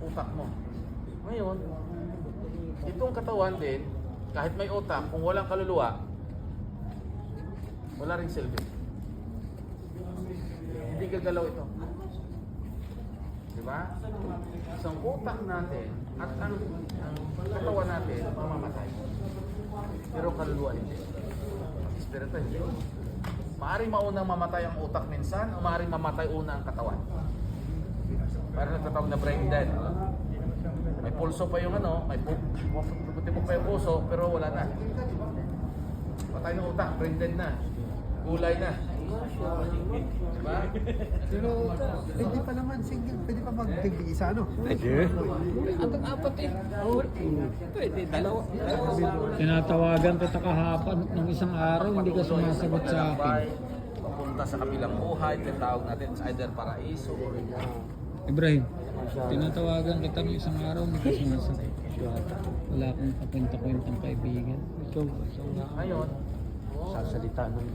utak mo. Ngayon, itong katawan din, kahit may utak, kung walang kaluluwa, wala ring silbi. Hindi gagalaw ito. Diba? Isang utak natin at ang katawan natin mamamatay. Pero kaluluwa hindi. Espiritu hindi. Maaring maunang mamatay ang utak minsan o maaring mamatay una ang katawan. Parang nagtatawag na brain dead. May pulso pa yung ano, may puti-puti pa yung puso, pero wala na. Patay ng utak, brain dead na. Gulay na. Diba? Pero pwede pa naman single, pwede pa mag-baby isa, ano? Pwede. Hanggang apat eh. Pwede, dalawa. Tinatawagan kita kahapon ng isang araw, hindi ka sumasagot sa akin. Papunta sa kabilang buhay, tinatawag natin sa either paraiso or Ibrahim, tinatawagan kita ng isang araw, hindi ka sumasagot. Wala akong kakwenta-kwentang kaibigan. ngayon, Sasalita ng